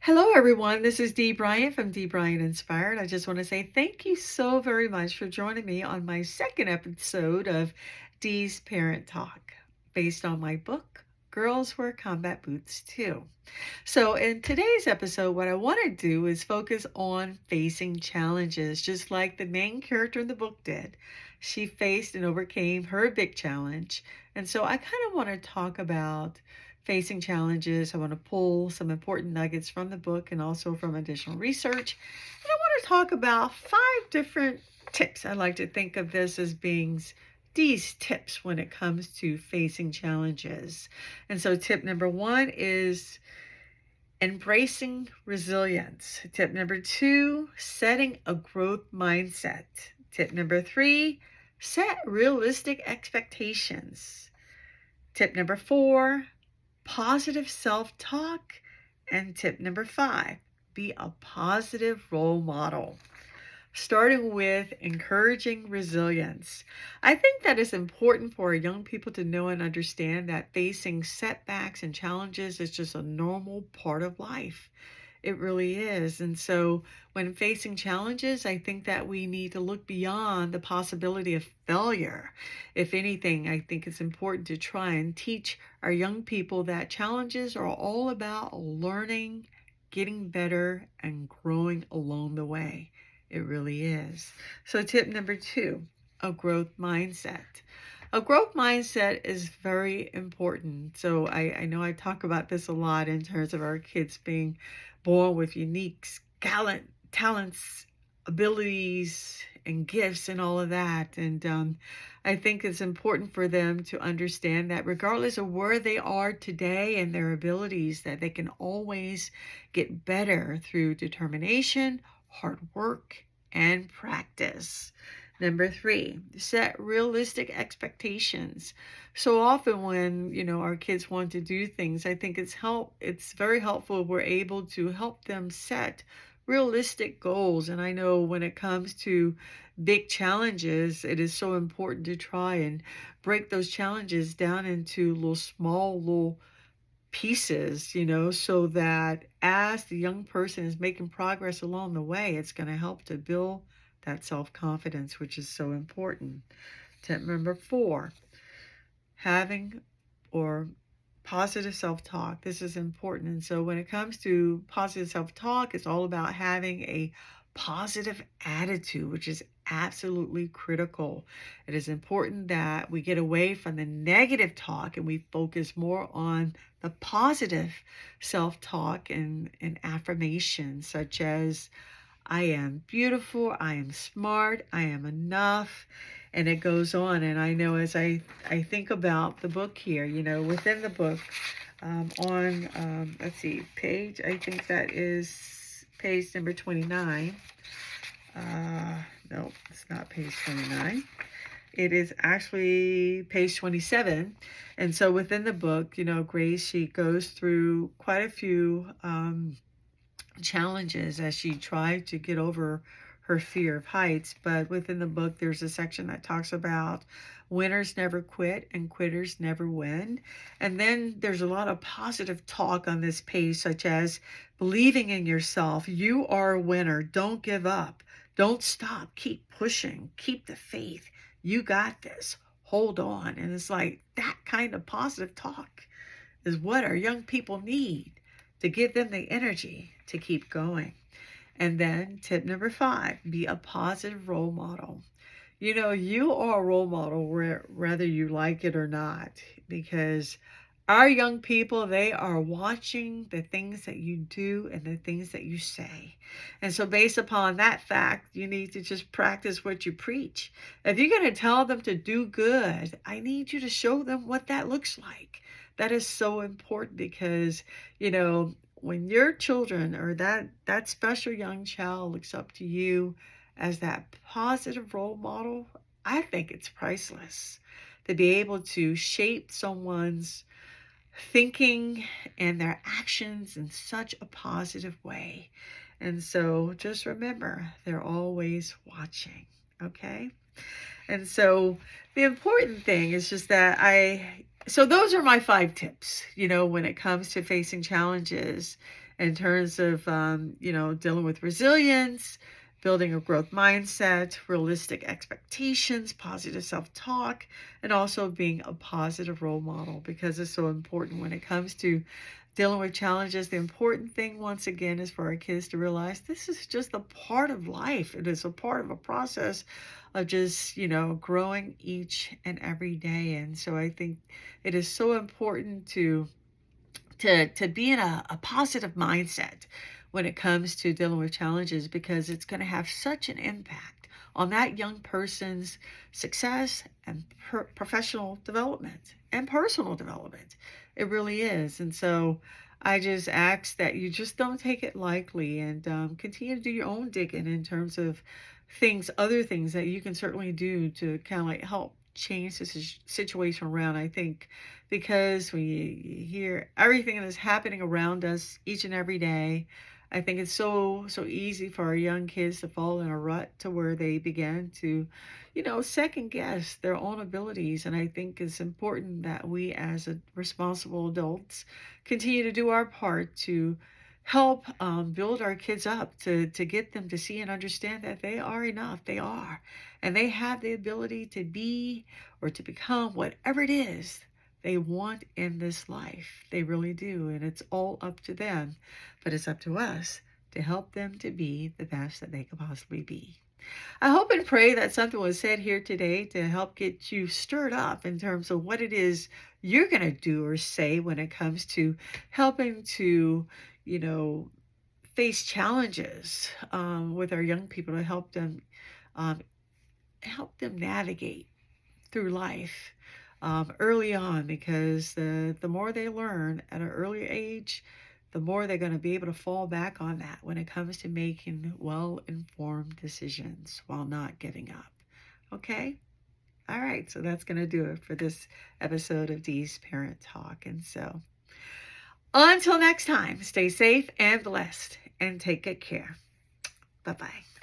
Hello, everyone. This is Dee Bryant from Dee Bryant Inspired. I just want to say thank you so very much for joining me on my second episode of Dee's Parent Talk, based on my book, Girls Wear Combat Boots Too. So, in today's episode, what I want to do is focus on facing challenges, just like the main character in the book did. She faced and overcame her big challenge. And so, I kind of want to talk about facing challenges. I want to pull some important nuggets from the book and also from additional research. And I want to talk about 5 different tips. I like to think of this as being these tips when it comes to facing challenges. And so, tip number 1 is embracing resilience. Tip number 2, setting a growth mindset. Tip number 3, set realistic expectations. Tip number 4, positive self-talk. And tip number 5, be a positive role model. Starting with encouraging resilience. I think that it's important for our young people to know and understand that facing setbacks and challenges is just a normal part of life. It really is. And so when facing challenges, I think that we need to look beyond the possibility of failure. If anything, I think it's important to try and teach our young people that challenges are all about learning, getting better, and growing along the way. It really is. So, tip number 2, a growth mindset. A growth mindset is very important. So, I know I talk about this a lot in terms of our kids being born with unique talents, abilities, and gifts, and all of that. And I think it's important for them to understand that regardless of where they are today and their abilities, that they can always get better through determination, hard work, and practice. Number 3, set realistic expectations. So often when, our kids want to do things, I think it's very helpful if we're able to help them set realistic goals. And I know when it comes to big challenges, it is so important to try and break those challenges down into little pieces, so that as the young person is making progress along the way, it's going to help to build that self-confidence, which is so important. Tip number 4, having or positive self-talk. This is important. And so when it comes to positive self-talk, it's all about having a positive attitude, which is absolutely critical. It is important that we get away from the negative talk and we focus more on the positive self-talk and affirmations such as I am beautiful, I am smart, I am enough, and it goes on. And I know as I think about the book here, within the book, let's see, page, I think that is page number 29. No, it's not page 29. It is actually page 27. And so within the book, Grace, she goes through quite a few challenges as she tried to get over her fear of heights. But within the book, there's a section that talks about winners never quit and quitters never win. And then there's a lot of positive talk on this page, such as believing in yourself. You are a winner. Don't give up. Don't stop. Keep pushing. Keep the faith. You got this. Hold on. And it's like that kind of positive talk is what our young people need to give them the energy to keep going. And then tip number 5, be a positive role model. You are a role model whether you like it or not, because our young people, they are watching the things that you do and the things that you say. And so based upon that fact, you need to just practice what you preach. If you're going to tell them to do good, I need you to show them what that looks like. That is so important because, when your children or that special young child looks up to you as that positive role model, I think it's priceless to be able to shape someone's thinking and their actions in such a positive way. And so just remember, they're always watching, okay? And so the important thing is just that So those are my 5 tips, when it comes to facing challenges in terms of, dealing with resilience, building a growth mindset, realistic expectations, positive self-talk, and also being a positive role model, because it's so important when it comes to dealing with challenges. The important thing, once again, is for our kids to realize this is just a part of life. It is a part of a process of just, growing each and every day. And so I think it is so important to be in a positive mindset when it comes to dealing with challenges, because it's going to have such an impact on that young person's success and professional development and personal development. It really is. And so I just ask that you just don't take it lightly, and continue to do your own digging in terms of other things that you can certainly do to kind of like help change this situation around. I think because when you hear everything that is happening around us each and every day, I think it's so easy for our young kids to fall in a rut to where they begin to, second guess their own abilities. And I think it's important that we, as responsible adults, continue to do our part to help build our kids up, to get them to see and understand that they are enough. They are. And they have the ability to be or to become whatever it is they want in this life. They really do. And it's all up to them. But it's up to us to help them to be the best that they could possibly be. I hope and pray that something was said here today to help get you stirred up in terms of what it is you're going to do or say when it comes to helping to, you know, face challenges with our young people, to um, help them navigate through life early on, because the more they learn at an earlier age, the more they're going to be able to fall back on that when it comes to making well-informed decisions while not giving up. Okay? All right, so that's going to do it for this episode of Dee's Parent Talk. And so until next time, stay safe and blessed, and take good care. Bye-bye.